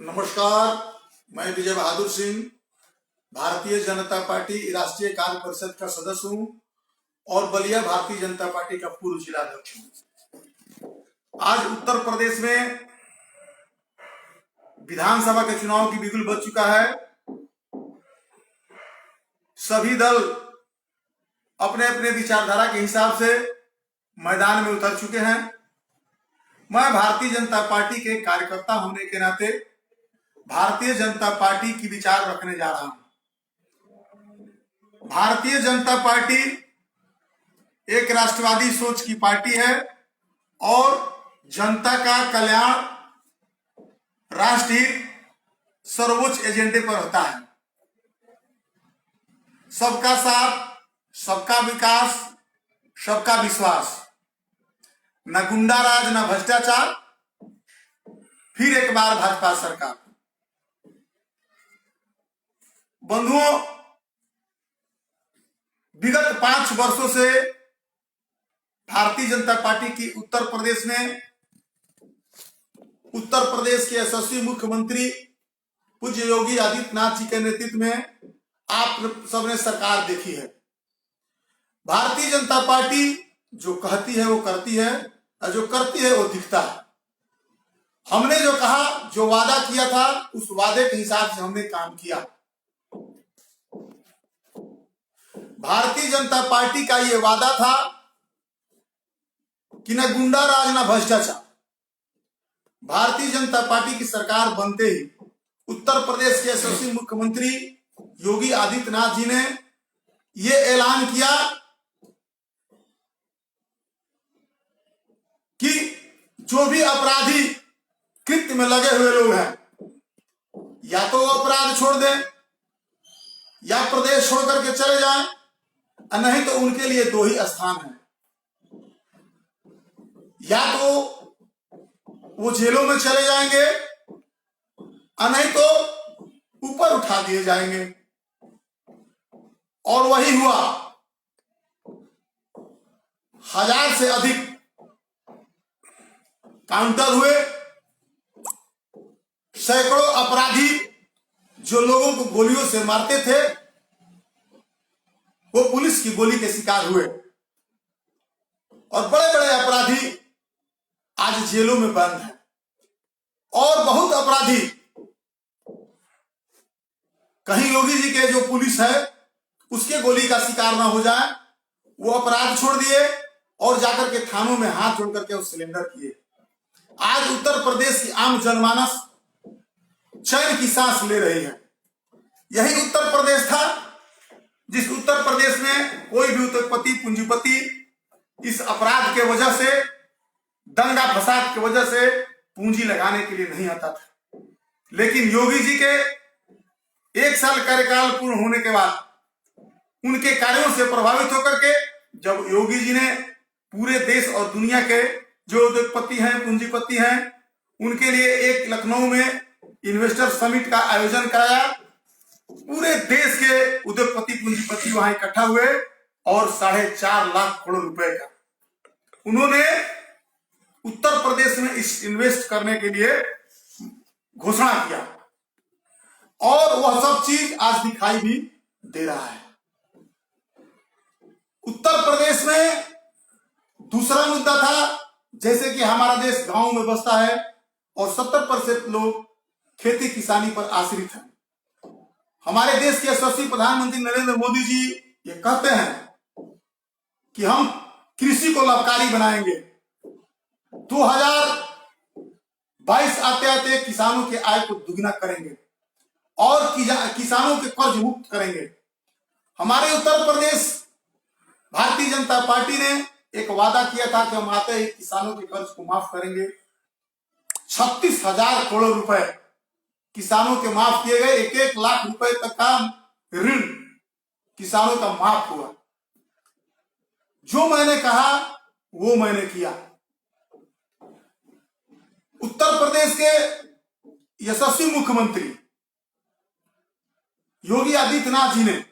नमस्कार, मैं विजय बहादुर सिंह भारतीय जनता पार्टी राष्ट्रीय कार्य परिषद का सदस्य हूं और बलिया भारतीय जनता पार्टी का पूर्व जिला अध्यक्ष हूं। आज उत्तर प्रदेश में विधानसभा के चुनाव की बिगुल बज चुका है। सभी दल अपने अपने विचारधारा के हिसाब से मैदान में उतर चुके हैं। मैं भारतीय जनता पार्टी के कार्यकर्ता होने के नाते भारतीय जनता पार्टी की विचार रखने जा रहा हूं। भारतीय जनता पार्टी एक राष्ट्रवादी सोच की पार्टी है और जनता का कल्याण राष्ट्रहित सर्वोच्च एजेंडे पर होता है। सबका साथ, सबका विकास, सबका विश्वास, न गुंडा राज न भ्रष्टाचार, फिर एक बार भाजपा सरकार। बंधुओं, विगत 5 वर्षों से भारतीय जनता पार्टी की उत्तर प्रदेश में उत्तर प्रदेश के यशस्वी मुख्यमंत्री पूज्य योगी आदित्यनाथ जी के नेतृत्व में आप सबने सरकार देखी है। भारतीय जनता पार्टी जो कहती है वो करती है और जो करती है वो दिखता है। हमने जो कहा, जो वादा किया था, उस वादे के हिसाब से हमने काम किया। भारतीय जनता पार्टी का ये वादा था कि न गुंडा राज न भ्रष्टाचार। भारतीय जनता पार्टी की सरकार बनते ही उत्तर प्रदेश के यशस्वी मुख्यमंत्री योगी आदित्यनाथ जी ने ये ऐलान किया कि जो भी अपराधी कृत्य में लगे हुए लोग हैं, या तो वो अपराध छोड़ दें या प्रदेश छोड़ करके चले जाएं, नहीं तो उनके लिए 2 ही स्थान हैं। या तो वो जेलों में चले जाएंगे नहीं तो ऊपर उठा दिए जाएंगे। और वही हुआ। 1000 से अधिक काउंटर हुए। सैकड़ों अपराधी जो लोगों को गोलियों से मारते थे वो पुलिस की गोली के शिकार हुए और बड़े बड़े अपराधी आज जेलों में बंद हैं। और बहुत अपराधी, कहीं योगी जी के जो पुलिस है उसके गोली का शिकार ना हो जाए, वो अपराध छोड़ दिए और जाकर के थानों में हाथ जोड़ करके वो सिलेंडर किए। आज उत्तर प्रदेश की आम जनमानस चैन की सांस ले रही है। यही उत्तर प्रदेश था जिस उत्तर प्रदेश में कोई भी उद्योगपति, पूंजीपति इस अपराध के वजह से, दंगा फसाद की वजह से पूंजी लगाने के लिए नहीं आता था। लेकिन योगी जी के 1 साल कार्यकाल पूर्ण होने के बाद उनके कार्यों से प्रभावित होकर के जब योगी जी ने पूरे देश और दुनिया के जो उद्योगपति हैं, पूंजीपति हैं, उनके लिए एक लखनऊ में इन्वेस्टर समिट का आयोजन कराया। पूरे देश के उद्योगपति, पूंजीपति वहां इकट्ठा हुए और 4.5 लाख करोड़ रुपए का उन्होंने उत्तर प्रदेश में इन्वेस्ट करने के लिए घोषणा किया। और वह सब चीज आज दिखाई भी दे रहा है। उत्तर प्रदेश में दूसरा मुद्दा था, जैसे कि हमारा देश गांव में बसता है और 70% लोग खेती किसानी पर आश्रित हैं। हमारे देश के यशस्वी प्रधानमंत्री नरेंद्र मोदी जी ये कहते हैं कि हम कृषि को लाभकारी बनाएंगे। 2022 आते आते किसानों के आय को दुगना करेंगे और किसानों के कर्ज मुक्त करेंगे। हमारे उत्तर प्रदेश भारतीय जनता पार्टी ने एक वादा किया था कि हम आते ही किसानों के कर्ज को माफ करेंगे। 36,000 करोड़ रुपए किसानों के माफ किए गए। 1-1 लाख रुपए तक का ऋण किसानों का माफ हुआ। जो मैंने कहा वो मैंने किया। उत्तर प्रदेश के यशस्वी मुख्यमंत्री योगी आदित्यनाथ जी ने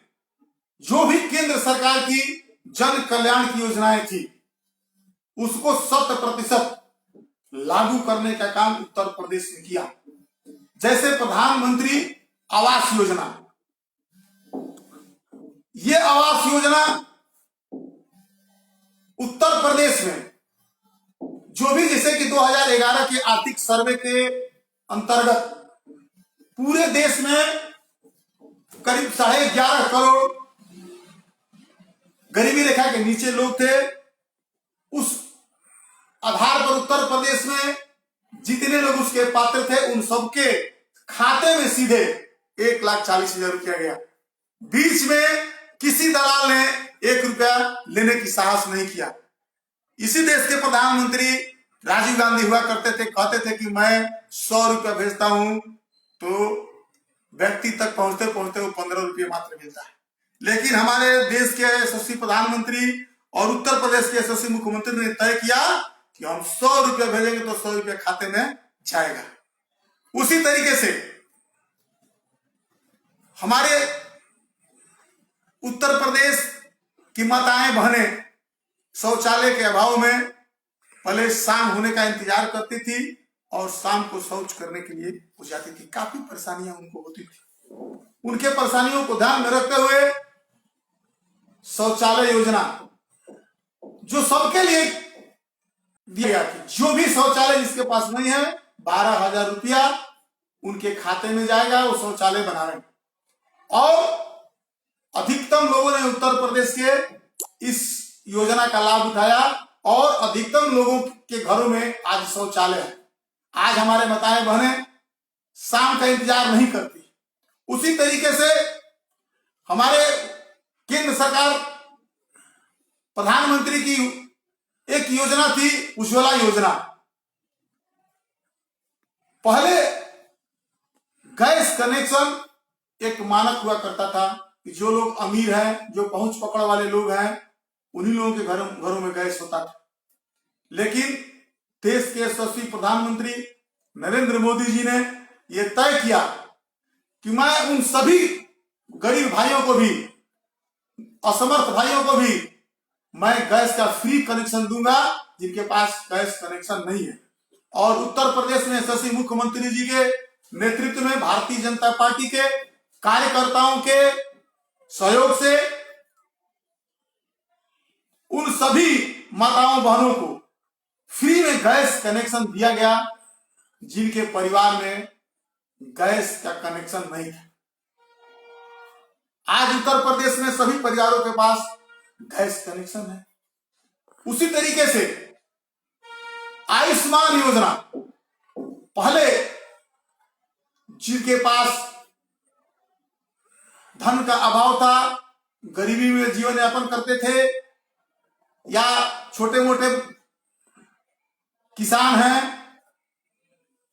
जो भी केंद्र सरकार की जन कल्याण की योजनाएं थी उसको 100% लागू करने का काम उत्तर प्रदेश ने किया। जैसे प्रधानमंत्री आवास योजना। ये आवास योजना उत्तर प्रदेश में जो भी, जैसे कि 2011 के आर्थिक सर्वे के अंतर्गत पूरे देश में करीब 11.5 करोड़ गरीबी रेखा के नीचे लोग थे। उस आधार पर उत्तर प्रदेश में जितने लोग उसके पात्र थे उन सबके खाते में सीधे 1,40,000 रुपया गया। बीच में किसी दलाल ने 1 रुपया लेने की साहस नहीं किया। इसी देश के प्रधानमंत्री राजीव गांधी हुआ करते थे, कहते थे कि मैं 100 रुपया भेजता हूं तो व्यक्ति तक पहुंचते पहुंचते वो 15 रुपये मात्र मिलता है। लेकिन हमारे देश के यशस्वी प्रधानमंत्री और उत्तर प्रदेश के यशस्वी मुख्यमंत्री ने तय किया कि हम 100 रुपया भेजेंगे तो 100 रुपया खाते में जाएगा। उसी तरीके से हमारे उत्तर प्रदेश की माताएं बहनें शौचालय के अभाव में पहले शाम होने का इंतजार करती थी और शाम को शौच करने के लिए हो जाती थी। काफी परेशानियां उनको होती थी। उनके परेशानियों को ध्यान में रखते हुए शौचालय योजना जो सबके लिए दिया गया था, जो भी शौचालय जिसके पास नहीं है 12,000 रुपया उनके खाते में जाएगा, वो शौचालय बना रहे हैं। और अधिकतम लोगों ने उत्तर प्रदेश के इस योजना का लाभ उठाया और अधिकतम लोगों के घरों में आज शौचालय है। आज हमारे माताएं बहनें शाम का इंतजार नहीं करती। उसी तरीके से हमारे केंद्र सरकार प्रधानमंत्री की एक योजना थी उज्ज्वला योजना। पहले गैस कनेक्शन एक मानक हुआ करता था कि जो लोग अमीर हैं, जो पहुंच पकड़ वाले लोग हैं, उन्हीं लोगों के घरों में गैस होता था। लेकिन देश के यशस्वी प्रधानमंत्री नरेंद्र मोदी जी ने यह तय किया कि मैं उन सभी गरीब भाइयों को भी, असमर्थ भाइयों को भी मैं गैस का फ्री कनेक्शन दूंगा जिनके पास गैस कनेक्शन नहीं है। और उत्तर प्रदेश में यशस्वी मुख्यमंत्री जी के नेतृत्व में भारतीय जनता पार्टी के कार्यकर्ताओं के सहयोग से उन सभी माताओं बहनों को फ्री में गैस कनेक्शन दिया गया जिनके परिवार में गैस का कनेक्शन नहीं था। आज उत्तर प्रदेश में सभी परिवारों के पास गैस कनेक्शन है। उसी तरीके से आयुष्मान योजना, पहले जिनके पास धन का अभाव था, गरीबी में जीवन यापन करते थे, या छोटे मोटे किसान हैं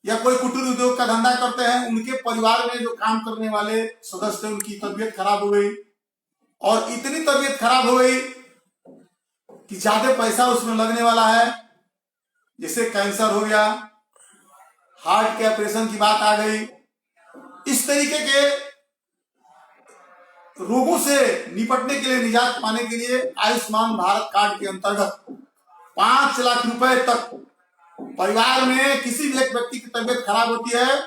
या कोई कुटीर उद्योग का धंधा करते हैं, उनके परिवार में जो काम करने वाले सदस्य, उनकी तबीयत खराब हो गई और इतनी तबीयत खराब हो गई कि ज्यादा पैसा उसमें लगने वाला है, जैसे कैंसर हो गया, हार्ट के ऑपरेशन की बात आ गई। इस तरीके के रोगों से निपटने के लिए, निजात पाने के लिए आयुष्मान भारत कार्ड के अंतर्गत 5 लाख रुपए तक परिवार में किसी भी एक व्यक्ति की तबीयत खराब होती है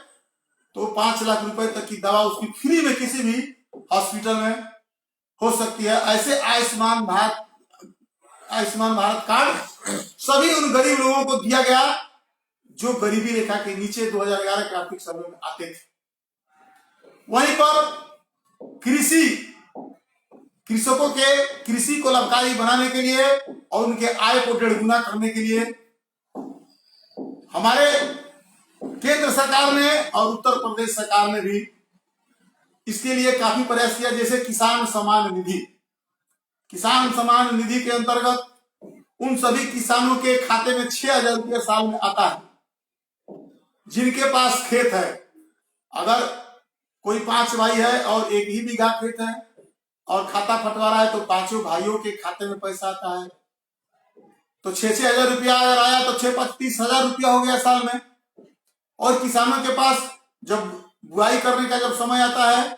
तो 5 लाख रुपए तक की दवा उसकी फ्री में किसी भी हॉस्पिटल में हो सकती है। ऐसे आयुष्मान भारत कार्ड सभी उन गरीब लोगों को दिया गया जो गरीबी रेखा के नीचे 2011 के आर्थिक सर्वे में आते थे। वहीं पर कृषकों के कृषि को लाभकारी बनाने के लिए और उनके आय को 1.5 गुना करने के लिए हमारे केंद्र सरकार ने और उत्तर प्रदेश सरकार ने भी इसके लिए काफी प्रयास किया। जैसे किसान सम्मान निधि, किसान सम्मान निधि के अंतर्गत उन सभी किसानों के खाते में 6,000 रुपया साल में आता है जिनके पास खेत है। अगर कोई 5 भाई है और 1 ही बीघा खेत है और खाता फटवा रहा है तो 5 भाइयों के खाते में पैसा आता है, तो 6,000 रुपया अगर आया तो 30,000 रुपया हो गया साल में। और किसानों के पास जब बुआई करने का जब समय आता है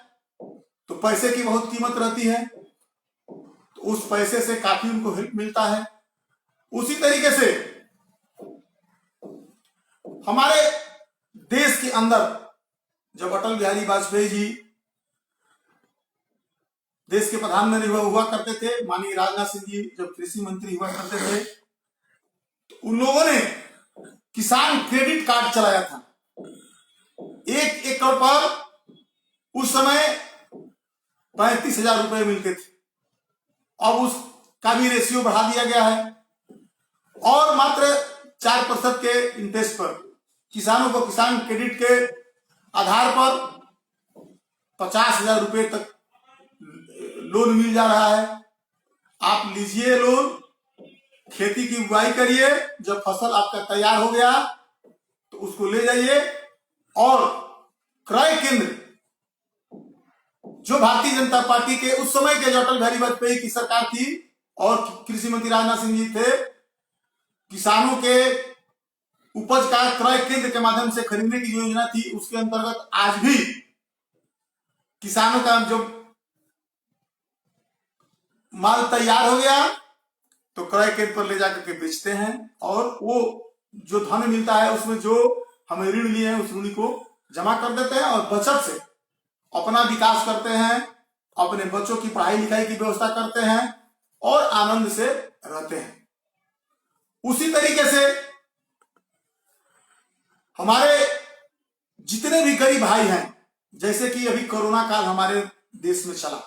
तो पैसे की बहुत कीमत रहती है, तो उस पैसे से काफी उनको हेल्प मिलता है। उसी तरीके से हमारे देश के अंदर जब अटल बिहारी वाजपेयी जी देश के प्रधानमंत्री हुआ करते थे, माननीय राजनाथ सिंह जी जब कृषि मंत्री हुआ करते थे, तो उन लोगों ने किसान क्रेडिट कार्ड चलाया था। 1 एकड़ पर उस समय 35,000 रुपए मिलते थे। अब उसका भी रेशियो बढ़ा दिया गया है और मात्र 4% के इंटरेस्ट पर किसानों को किसान क्रेडिट के आधार पर 50,000 रुपए तक लोन मिल जा रहा है। आप लीजिए लोन, खेती की बुआई करिए, जब फसल आपका तैयार हो गया तो उसको ले जाइए और क्रय केंद्र जो भारतीय जनता पार्टी के उस समय के जो अटल बिहारी वाजपेयी की सरकार थी और कृषि मंत्री राजनाथ सिंह जी थे, किसानों के उपज का क्रय केंद्र के माध्यम से खरीदने की योजना थी। उसके अंतर्गत आज भी किसानों का जो माल तैयार हो गया तो क्रय केंद्र पर ले जाकर के बेचते हैं और वो जो धन मिलता है उसमें जो हमें ऋण लिए हैं उस ऋण को जमा कर देते हैं और बचत से अपना विकास करते हैं, अपने बच्चों की पढ़ाई लिखाई की व्यवस्था करते हैं और आनंद से रहते हैं। उसी तरीके से हमारे जितने भी गरीब भाई हैं, जैसे कि अभी कोरोना काल हमारे देश में चला,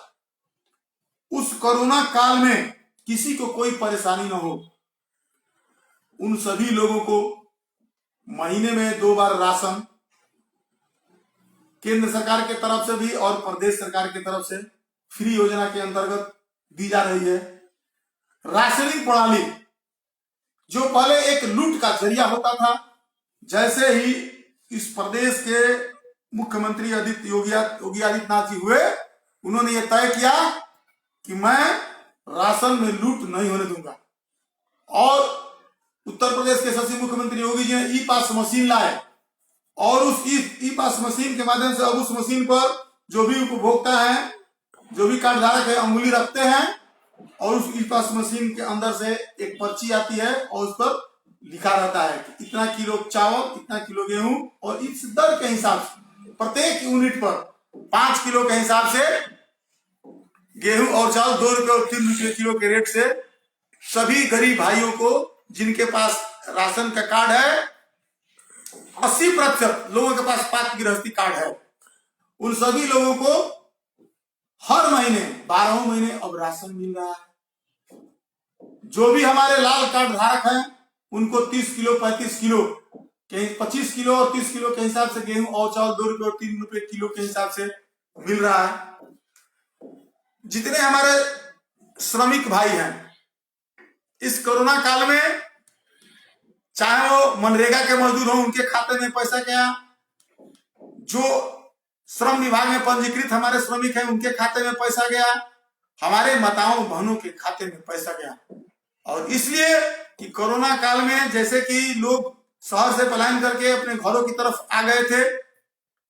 उस कोरोना काल में किसी को कोई परेशानी न हो, उन सभी लोगों को महीने में 2 बार राशन केंद्र सरकार के तरफ से भी और प्रदेश सरकार की तरफ से फ्री योजना के अंतर्गत दी जा रही है। राशनिंग प्रणाली जो पहले एक लूट का जरिया होता था, जैसे ही इस प्रदेश के मुख्यमंत्री योगी आदित्यनाथ जी हुए, उन्होंने ये तय किया कि मैं राशन में लूट नहीं होने दूंगा और उत्तर प्रदेश के सचिव मुख्यमंत्री योगी जी ने ई पास मशीन लाए और उस ई पास मशीन के माध्यम से अब उस मशीन पर जो भी उपभोक्ता है, जो भी कार्ड धारक है, अंगुली रखते हैं और उस ई पास मशीन के अंदर से एक पर्ची आती है और उस पर लिखा रहता है कि इतना किलो चावल, इतना किलो गेहूं और इस दर के हिसाब से प्रत्येक यूनिट पर 5 किलो के हिसाब से गेहूं और चावल 2 रुपए और 3 रुपए किलो के रेट से सभी गरीब भाइयों को जिनके पास राशन का कार्ड है, 80% लोगों के पास पात्र गृहस्थी कार्ड है, उन सभी लोगों को हर महीने 12 महीने अब राशन मिल रहा है। जो भी हमारे लाल कार्ड धारक हैं उनको 30 किलो 35 किलो 25 किलो और 30 किलो के हिसाब से गेहूं और चावल 2 रुपए और 3 रुपए किलो के हिसाब से मिल रहा है। जितने हमारे श्रमिक भाई हैं इस कोरोना काल में, चाहे वो मनरेगा के मजदूर हो, उनके खाते में पैसा गया, जो श्रम विभाग में पंजीकृत हमारे श्रमिक हैं उनके खाते में पैसा गया, हमारे माताओं बहनों के खाते में पैसा गया। और इसलिए कि कोरोना काल में जैसे कि लोग शहर से पलायन करके अपने घरों की तरफ आ गए थे,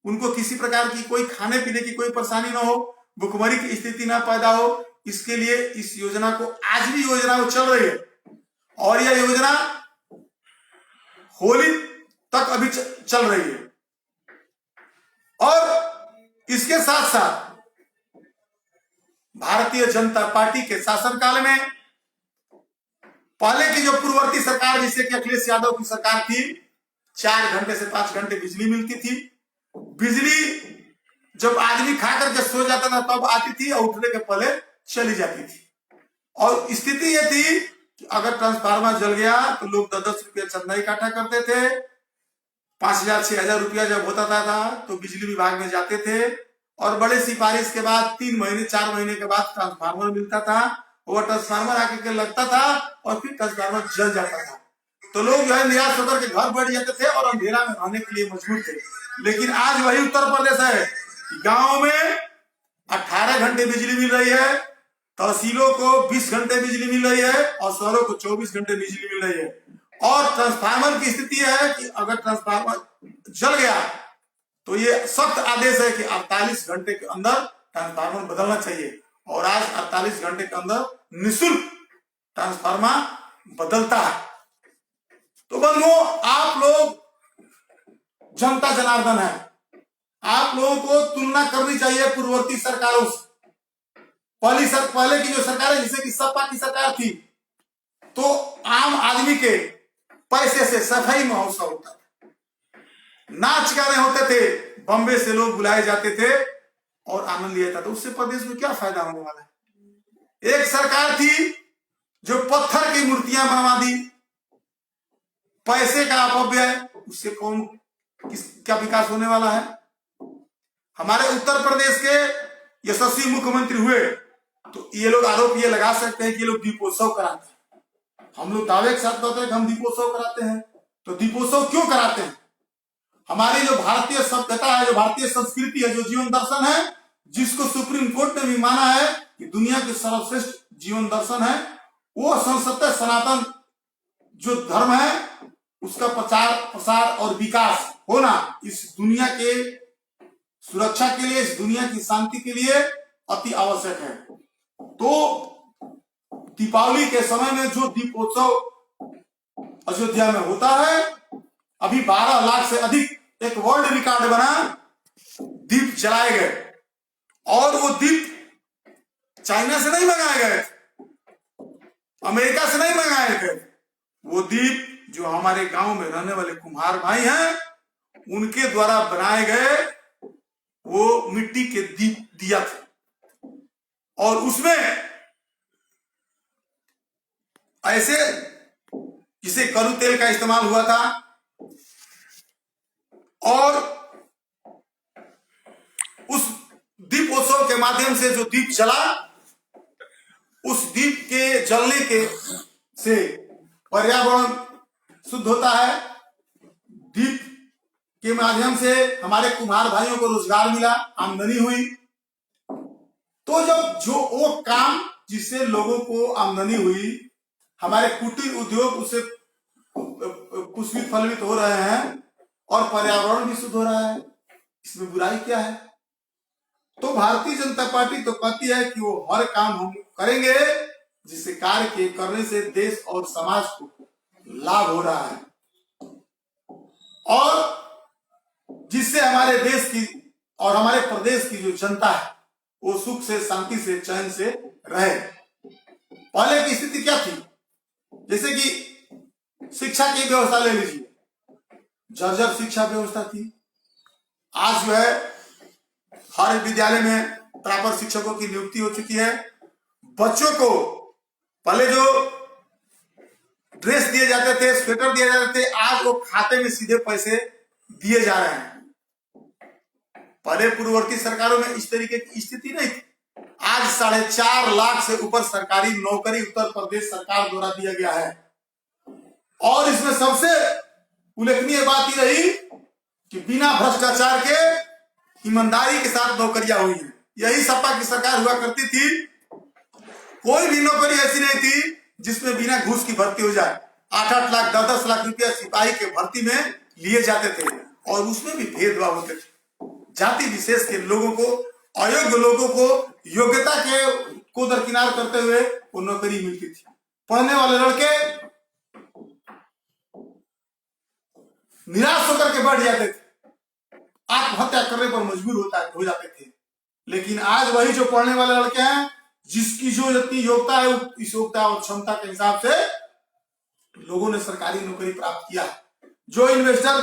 उनको किसी प्रकार की कोई खाने पीने की कोई परेशानी ना हो, भुखमरी की स्थिति ना पैदा हो, इसके लिए इस योजना को आज भी योजना वो चल रही है और यह योजना होली तक अभी चल रही है। और इसके साथ साथ भारतीय जनता पार्टी के शासनकाल में पहले की जो पूर्ववर्ती सरकार जिसे कि अखिलेश यादव की सरकार थी, 4 घंटे से 5 घंटे बिजली मिलती थी। बिजली जब आदमी खा करके सो जाता था तब आती थी और उठने के पहले चली जाती थी। और स्थिति ये थी कि अगर ट्रांसफार्मर जल गया तो लोग 10-10 रुपया चंदा इकट्ठा करते थे। 5,000-6,000 रुपया जब होता था तो बिजली विभाग में जाते थे और बड़े सिफारिश के बाद 3 महीने 4 महीने के बाद ट्रांसफार्मर मिलता था। वो ट्रांसफार्मर आके के लगता था और फिर ट्रांसफार्मर जल जाता था तो लोग जो है निराश होकर के घर बैठ जाते थे और अंधेरा में रहने के लिए मजबूर थे। लेकिन आज वही उत्तर प्रदेश है कि गाँव में 18 घंटे बिजली मिल रही है, तहसीलों को 20 घंटे बिजली मिल रही है और शहरों को 24 घंटे बिजली मिल रही है। और ट्रांसफार्मर की स्थिति है कि अगर ट्रांसफार्मर जल गया तो ये सख्त आदेश है कि 48 घंटे के अंदर ट्रांसफार्मर बदलना चाहिए और आज 48 घंटे के अंदर निःशुल्क ट्रांसफार्मर बदलता है। तो बंधुओं, आप लोग जनता जनार्दन है, आप लोगों को तुलना करनी चाहिए पूर्ववर्ती सरकारों से। पहले की जो सरकार है, जैसे कि सपा की सरकार थी, तो आम आदमी के पैसे से सफाई महोत्सव होता था, नाच गाने होते थे, बॉम्बे से लोग बुलाए जाते थे और आनंद लिया जाता था। उससे प्रदेश में क्या फायदा होने वाला है? एक सरकार थी जो पत्थर की मूर्तियां बनवा दी, पैसे का अपव्यय, उससे कौन क्या विकास होने वाला है? हमारे उत्तर प्रदेश के यशस्वी मुख्यमंत्री हुए तो ये लोग आरोप ये लगा सकते हैं कि ये लोग दीपोत्सव कराते हैं। हम लोग दावे के साथ कहते हैं कि हम दीपोत्सव कराते हैं, तो दीपोत्सव क्यों कराते हैं? हमारी जो भारतीय सभ्यता है, जो भारतीय संस्कृति है, जो जीवन दर्शन है, जिसको सुप्रीम कोर्ट ने भी माना है कि दुनिया के सर्वश्रेष्ठ जीवन दर्शन है, वो संसद सनातन जो धर्म है, उसका प्रचार प्रसार और विकास होना इस दुनिया के सुरक्षा के लिए, इस दुनिया की शांति के लिए अति आवश्यक है। तो दीपावली के समय में जो दीपोत्सव अयोध्या में होता है, अभी 12 लाख से अधिक एक वर्ल्ड रिकॉर्ड बना, दीप जलाए गए, और वो दीप चाइना से नहीं मंगाए गए, अमेरिका से नहीं मंगाए गए, वो दीप जो हमारे गांव में रहने वाले कुम्हार भाई हैं, उनके द्वारा बनाए गए वो मिट्टी के दीप दिया था, और उसमें ऐसे जिसे कड़ू तेल का इस्तेमाल हुआ था, और उस दीपोत्सव के माध्यम से जो दीप जला, उस दीप के जलने के से पर्यावरण शुद्ध होता है, दीप के माध्यम से हमारे कुम्हार भाइयों को रोजगार मिला, आमदनी हुई। तो जब जो वो काम जिससे लोगों को आमदनी हुई, हमारे कुटीर उद्योग उससे पुष्पित फलित हो रहे हैं और पर्यावरण भी शुद्ध हो रहा है, इसमें बुराई क्या है? तो भारतीय जनता पार्टी तो कहती है कि वो हर काम हम करेंगे जिससे कार्य के करने से देश और समाज को लाभ हो रहा है, और जिससे हमारे देश की और हमारे प्रदेश की जो जनता है वो सुख से, शांति से, चैन से रहे। पहले की स्थिति क्या थी? जैसे कि शिक्षा की व्यवस्था ले लीजिए, जर्जर शिक्षा व्यवस्था थी। आज जो है हर विद्यालय में प्रॉपर शिक्षकों की नियुक्ति हो चुकी है। बच्चों को पहले जो ड्रेस दिए जाते थे, स्वेटर दिए जाते थे, आज वो खाते में सीधे पैसे दिए जा रहे हैं। पहले पूर्ववर्ती सरकारों में इस तरीके की स्थिति नहीं थी। आज 4.5 लाख से ऊपर सरकारी नौकरी उत्तर प्रदेश सरकार द्वारा दिया गया है, और इसमें सबसे उल्लेखनीय बात यह रही कि बिना भ्रष्टाचार के ईमानदारी के साथ नौकरियां हुई हैं। यही सपा की सरकार हुआ करती थी। कोई भी नौकरी ऐसी नहीं थी जिसमें बिना घूस की भर्ती हो जाए। 8-8 लाख 10-10 लाख रुपया सिपाही के भर्ती में लिए जाते थे, और उसमें भी भेदभाव होते थे। जाति विशेष के लोगों को, अयोग्य लोगों को योग्यता के को दरकिनार करते हुए वो नौकरी मिलती थी। पढ़ने वाले लड़के निराश होकर के बढ़ जाते थे, आत्महत्या करने पर मजबूर हो जाते थे। लेकिन आज वही जो पढ़ने वाले लड़के हैं, जिसकी जो जितनी योग्यता है, इस योग्यता और क्षमता के हिसाब से लोगों ने सरकारी नौकरी प्राप्त किया। जो इन्वेस्टर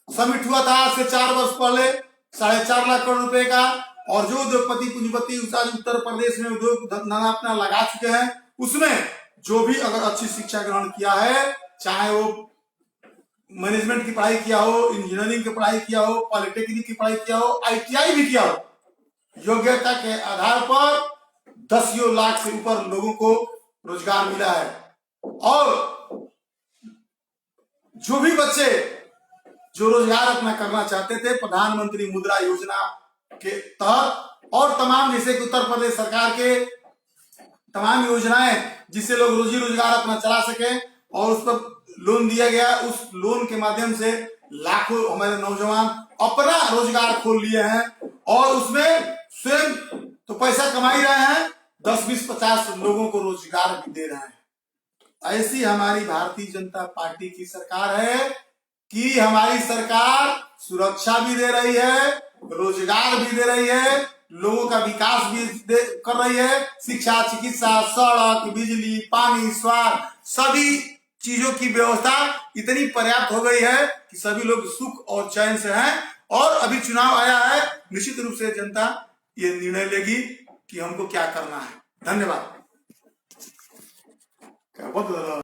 समिट हुआ था आज से 4 वर्ष पहले 4.5 लाख करोड़ रुपए का, और जो उद्योगपति पूंजीपति उत्तर प्रदेश में उद्योग धंधा अपना लगा चुके हैं, उसमें जो भी अगर अच्छी शिक्षा ग्रहण किया है, चाहे वो मैनेजमेंट की पढ़ाई किया हो, इंजीनियरिंग की पढ़ाई किया हो, पॉलिटेक्निक की पढ़ाई किया हो, ITI भी किया हो, योग्यता के आधार पर 10 लाख से ऊपर लोगों को रोजगार मिला है। और जो भी बच्चे जो रोजगार अपना करना चाहते थे, प्रधानमंत्री मुद्रा योजना के तहत और तमाम, जैसे कि उत्तर प्रदेश सरकार के तमाम योजनाएं जिससे लोग रोजी रोजगार अपना चला सके, और उस पर लोन दिया गया। उस लोन के माध्यम से लाखों हमारे नौजवान अपना रोजगार खोल लिए हैं, और उसमें स्वयं तो पैसा कमा ही रहे हैं, 10, 20, 50 लोगों को रोजगार भी दे रहे हैं। ऐसी हमारी भारतीय जनता पार्टी की सरकार है कि हमारी सरकार सुरक्षा भी दे रही है, रोजगार भी दे रही है, लोगों का विकास भी कर रही है। शिक्षा, चिकित्सा, सड़क, बिजली, पानी, स्वास्थ्य, सभी चीजों की व्यवस्था इतनी पर्याप्त हो गई है कि सभी लोग सुख और चैन से हैं। और अभी चुनाव आया है, निश्चित रूप से जनता ये निर्णय लेगी कि हमको क्या करना है। धन्यवाद।